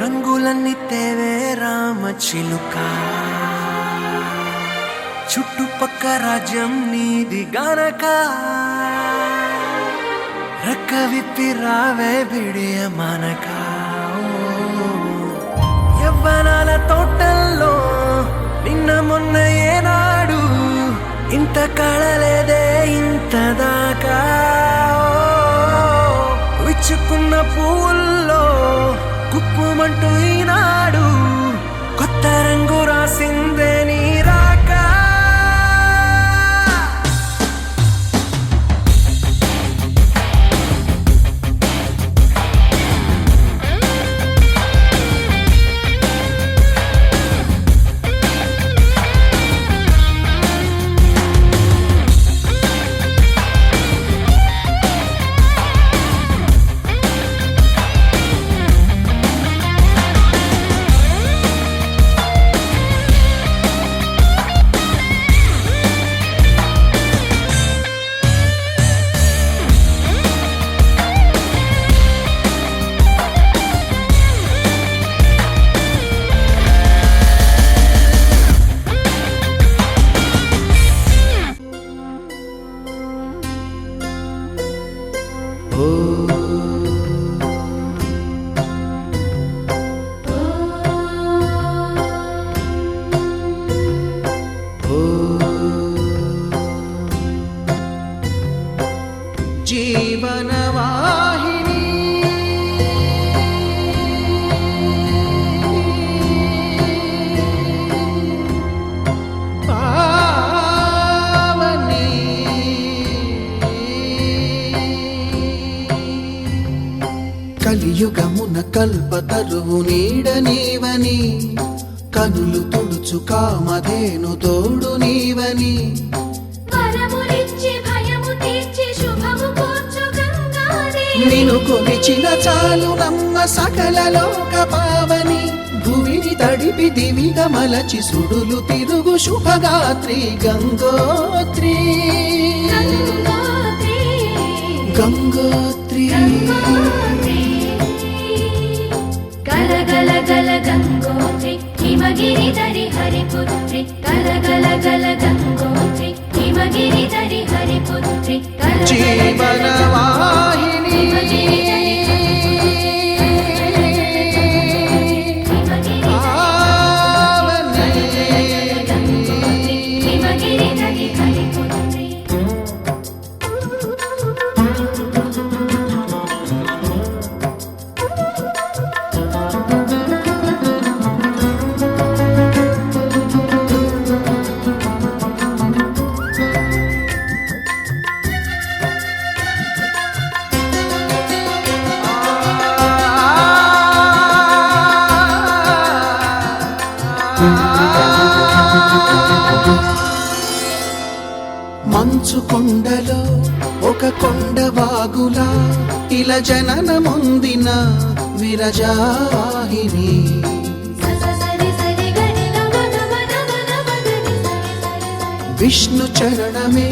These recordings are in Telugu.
రంగులన్నీ తేవే రామ చిలుక చుట్టుపక్క రాజ్యం నీది గనక రెక్క విప్పి రావే బిడియ మనక యవ్వనాల తోటల్లో నిన్న మొన్న ఏనాడు ఇంత కళలేదే ఇంత దాకా విచ్చుకున్న పువ్వుల్లో కుప్పుమంటూ ఈనాడు కొత్త రంగు రాసిందే నీ రాక జీవనవాహిని పావని కలియుగమున కల్పతరువు నీడ నీవని కనులు తుడుచు కామధేను తోడు నీవని నిను కొలిచిన చాలు నమ్మ సకల లోక పావని భువిని తడిపి దివిగా మలచి సుడులు తిరుగు శుభగాత్రి గంగోత్రి గంగోత్రి గల గల గల గంగోత్రి హిమగిరి దరి హరిపుత్రి గల గల గల గంగోత్రి హిమగిరి దరి హరిపుత్రి జీవనవాహిని హిమగిరి దరి హరిపుత్రి మంచు కొండలో ఒక కొండ వాగులా ఇలా జననముందిన విరజావాహిని విష్ణు చరణమే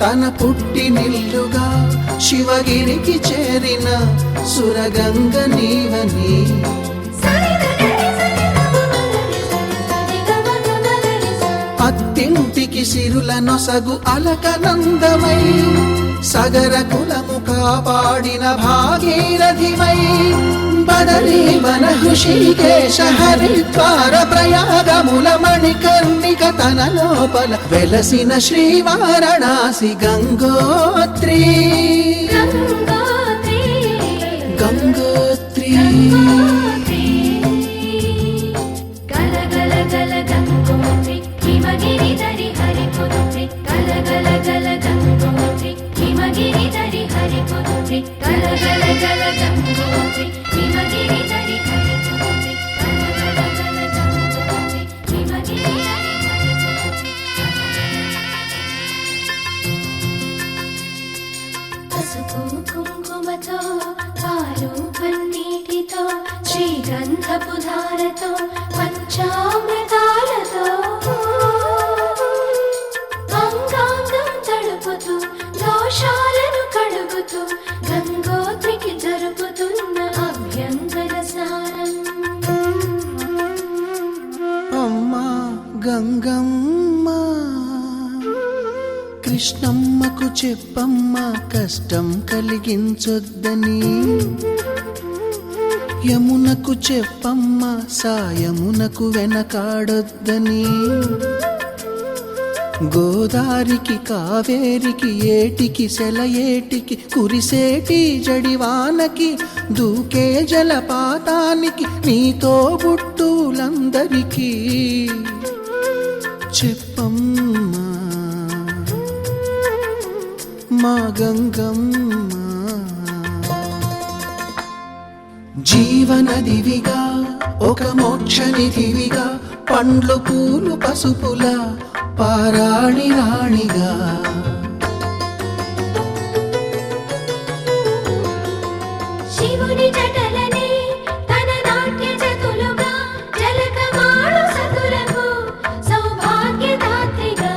తన పుట్టినిల్లుగా శివగిరికి చేరిన సురగంగ నీవని అత్తింటికి సిరుల నొసగు అలకనందమై సగర కులము కాపాడిన భాగీరథివై బదరీ వన హృషికేశ హరిద్వార ప్రయాగముల మణికర్ణిక తన లోపల వెలసిన శ్రీవారణాసి గంగోత్రి గంగోత్రి గల గల గల గంగోత్రి హిమగిరి దరి హరిపుత్రి గల గల గల గంగోత్రి హిమగిరి దరి హరిపుత్రి గల గల గల గంగోత్రి హిమగిరి దరి హరిపుత్రి గల గల గల గంగోత్రి హిమగిరి దరి హరిపుత్రి పసుపు కుంకుమతో పాలు పన్నీటితో శ్రీగంధపు ధారతో పంచామృతాలతో అంగాంగం తడుపుతూ దోషాలను కడుగుతూ గంగోత్రికి జరుపుతున్న అభ్యంగన స్నానం చెప్పమ్మా కష్టం కలిగించొద్దని, యమునకు చెప్పమ్మా సాయమునకు వెనకాడొద్దని, గోదారికి కావేరికి ఏటికి సెలయేటికి కురిసేటి జడివానకి దూకే జలపాతానికి నీతో బుట్టులందరికీ చెప్పమ్మా మా గంగమ్మ. జీవనదివిగా ఒక మోక్షనిధివిగా పండ్లు పూలు పసుపుల పారాణి రాణిగా, శివుని జటలనే తన నాట్య జతులుగా జలకమాడు సతులకు సౌభాగ్యదాత్రిగా,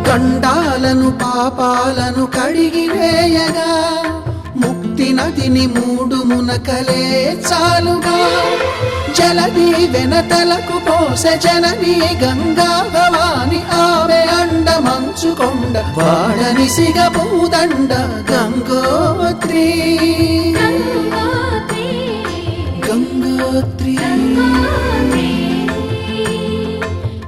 గండాలను పాపాలను కడిగివేయగా ముక్తి నదిని మూడు మునకలే చాలుగా, జలది వెనతలకు పోసె జనని గంగా భవాని ఆమె అండ మంచుకొండ వాడని సిగ పూదండ గంగోత్రి గంగోత్రి, గంగోత్రి. గంగోత్రి.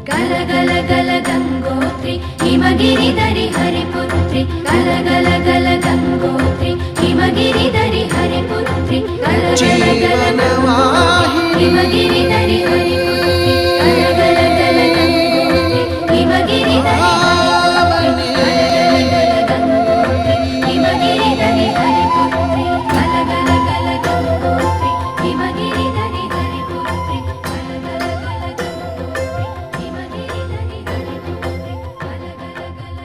గల గల గల గంగోత్రి హిమగిరిధరి హరిపుత్రి, గల గల గల గంగోత్రి హిమగిరిధరి హరిపుత్రి, గల గల గల గంగోత్రి హిమగిరిధరి హరిపుత్రి, గల గల గల గంగోత్రి హిమగిరిధరి హరిపుత్రి, గల గల గల గంగోత్రి హిమగిరిధరి హరిపుత్రి, గల గల గల గంగోత్రి హిమగిరిధరి హరిపుత్రి, గల గల గల గంగోత్రి హిమగిరిధరి హరిపుత్రి, గల గల గల.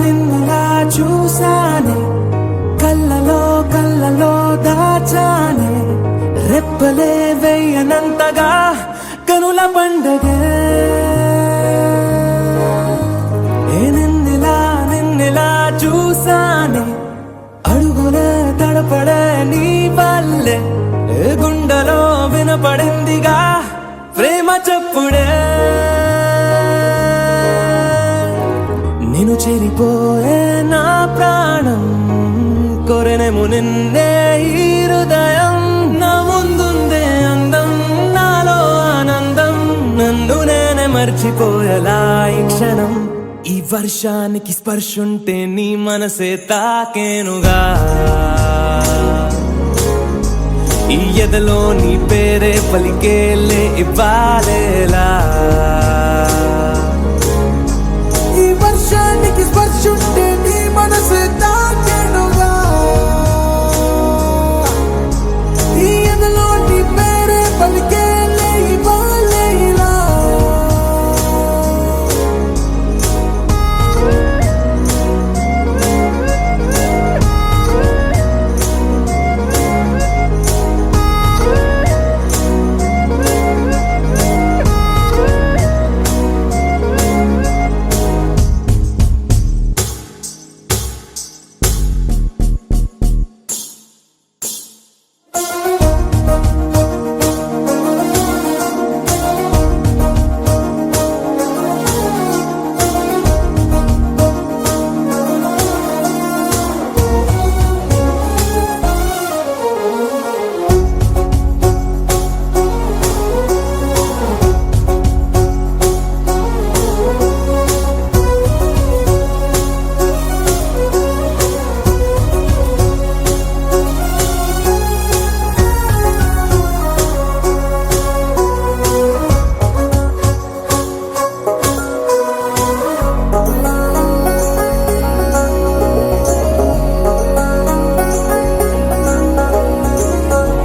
నిన్నులా చూసానే, కళ్ళలో కళ్ళలో దాచానే, రెప్పలే వెయ్యనంతగా కనుల పండగే. నిన్నులా చూసానే, అడుగులే తడపడే నీ వల్లే, గుండెలో వినపడిందిగా ప్రేమ చెప్పుడే. నిన్ను చెరిపోయే నా ప్రాణం, కొరెనేమో నిన్నే ఈ హృదయం, నా ముందుందే అందం నాలో ఆనందం, నన్ను నేనే మర్చిపోయేలా ఈ క్షణం. ఈ వర్షానికి స్పర్శుంటే నీ మనసే తాకేనుగా, ఈ ఎదలో నీ పేరే పలికేలే ఇవ్వాలేలా. ఈ వర్షానికి స్పర్శుంటే నీ మనసు తాకేనుగా, ఈ ఎదలో నీ పేరే పలికేలే ఇవ్వాలేలా.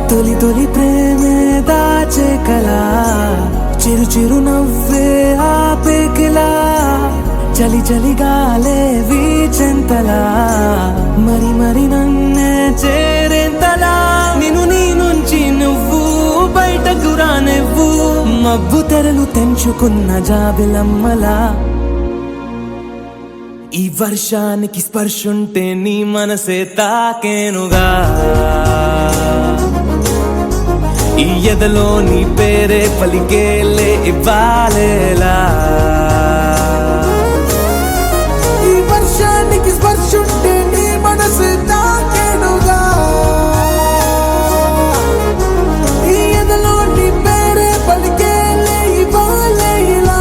తొలి తొలి ప్రేమే దాచే కలా, చిరు చిరు నవ్వే ఆపే కిలా, చలి చలి గాలే వీచెంతలా, మరి మరి నన్నే చేరేంతలా. నిన్ను నీ నుంచి నువ్వు బయటకు రానివ్వు, మా మబ్బు తెరలు తెంచుకున్న జాబిలమ్మలా ఈ వర్షానికి స్పర్శుంటే నీ మనసే తాకేనుగా ఈ ఎదలో నీ పేరే పలికేలే ఇవ్వాలేలా ఈ వర్షానికి స్పర్శుంటే నీ మనసే తాకేనుగా ఈ ఎదలో నీ పేరే పలికేలే ఇవ్వాలేలా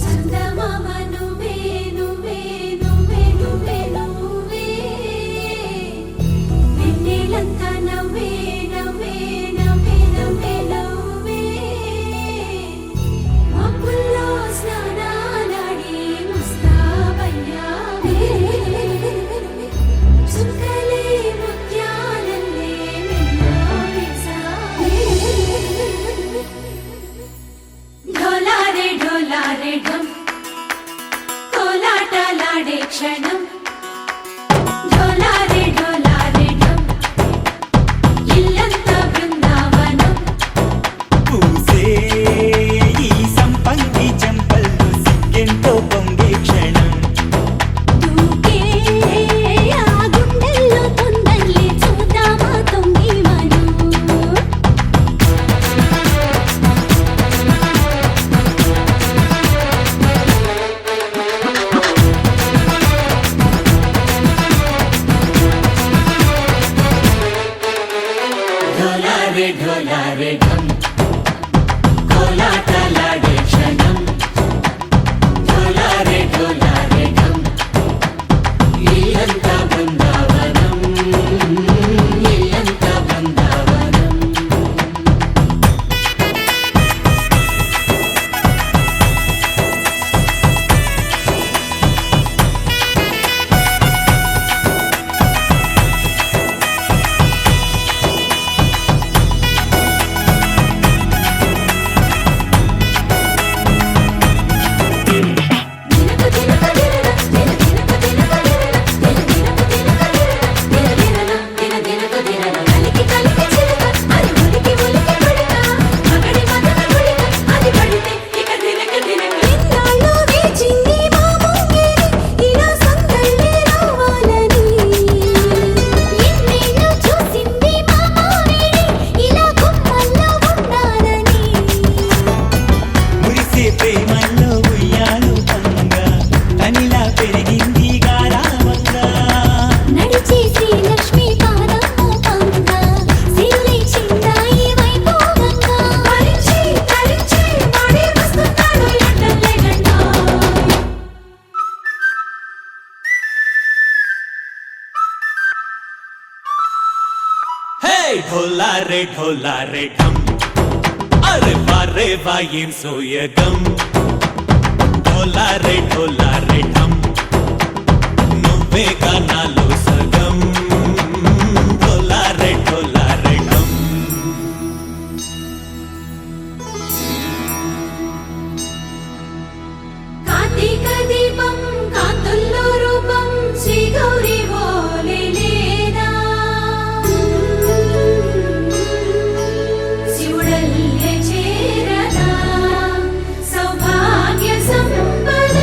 చందమామ నువ్వే నువ్వే నువ్వే నువ్వే నువ్వే వెన్నెలంతా నవ్వే నవ్వే నవ్వే నవ్వే నవ్వే మబ్బుల్లో స్నానాలాడి ముస్తాబయ్యావే చుక్కలే ముత్యాలల్లే మెల్లావేశావే ఢోలారే ఢోలారే ఢమ్ కోలాటలాడే క్షణం ఢోలారే ఢోలారే ఢమ్ ఇల్లంతా బృందావనం పూసే ఈ సంపంగి చెంపల్లో సిగ్గెంతో పొంగే క్షణం దూకే ఆ గుండెల్లో తొందరలే చూద్దామా తొంగి మనం ఢోలారే ఢోలారే ఢమ్ కోలాటలాడే క్షణం ఢోలారే ఢోలారే ఢమ్ ఇల్లంతా బృందావనం ఇల్లంతా బృందావనం దినకు దినకు దినకు దినకు దినకు కలికి కలికి చిలక అది ఉలికి ఉలికి పడక మగడి మదన గుడిక అది పడితే ఇక దినకు దినకు ఇన్నాళ్ళు వేచింది మా ముంగిరి ఇలా సందళ్ళే రావాలని ఇన్నేళ్ళు చూసింది మా మావేడి ఇలా గుమ్మల్లో ఉండాలని మురిసే ప్రేమల్లో ఉయ్యాలు పంగా తనిలా పెరిగింది గారావంగా నడిచే శ్రీలక్ష్మి పాదము పంగ సిరులై చిందాయి వైభోగంగా పరిచి పరిచి వాడే వస్తున్నాడు ఎండలే గంట హే ఢోలారే ఢోలారే ఢమ్ అరే వారే వాయేం సోయగం ఢోలారే ఢోలారే ఢమ్ నువ్వే గానాలో సగం ఢోలారే ఢోలారే ఢమ్ కార్తీక దీపం కాంతుల్లో రూపం శ్రీ గౌరీ ఓలే లేదా శివుడల్లే చేరదా సౌభాగ్య సంపద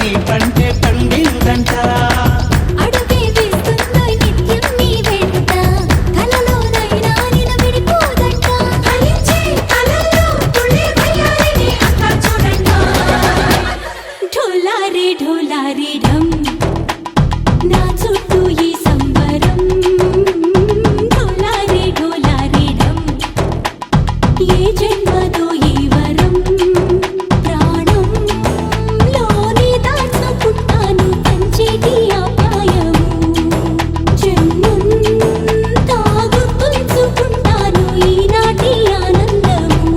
నీ పంటే పండిందంట. అడుగే వేస్తుందో నిత్యం నీ వెంట కలలోనైనా నిన్ను విడిపోదంట ఫలించే కలల్లో తుళ్ళి వయ్యారిని అంతా చూడంట ఢోలారే ఢోలారే ఢమ్ నా చుట్టూ ఈ సంబరం ఢోలారే ఢోలారే ఢమ్ ఏ జన్మదో ఈ వరం ప్రాణంలోనే దాచుకుంటాను పంచేటి ఆప్యాయము జన్మంతా గుర్తుంచుకుంటాను ఈనాటి ఆనందము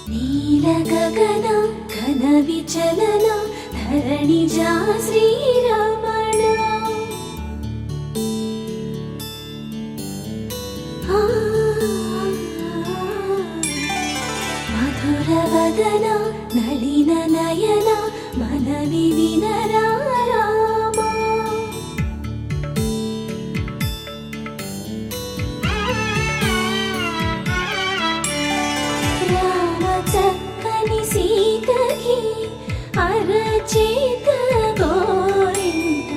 నీల గగన ఘన విచలన ధరణిజా శ్రీరమణ మధుర వదన నళిన నయన మనవి వినరా రామా రామ చక్కని సీతకి అరచేత గోరింట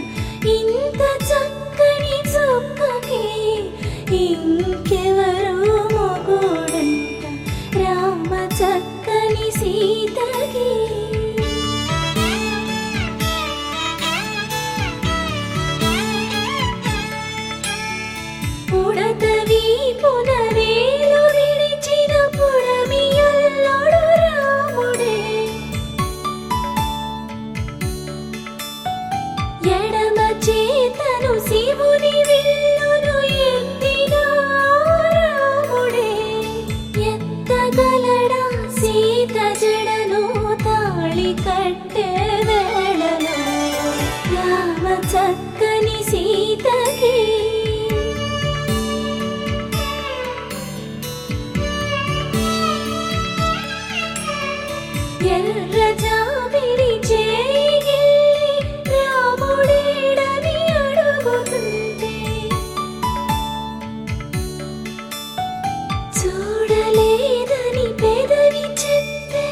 ఇంత చక్కని చుక్కకి ఇంకెవరు మొగుడంట రామ చక్కని సీతకి ఉడతవి పునవేలు విడిచిన పుడమియల్లోడు రాముడే ఎడమ చేతను శివుని విల్లును ఎత్తిన రాముడే ఎత్తగలడా సీత జడను తాళి కట్టే వేళలో రామ చక్కని సీతకి ఎర్ర జాబిలి చేయి రాముడేడని అడుగుతుంటే చూడలేదని పెదవి చెప్పే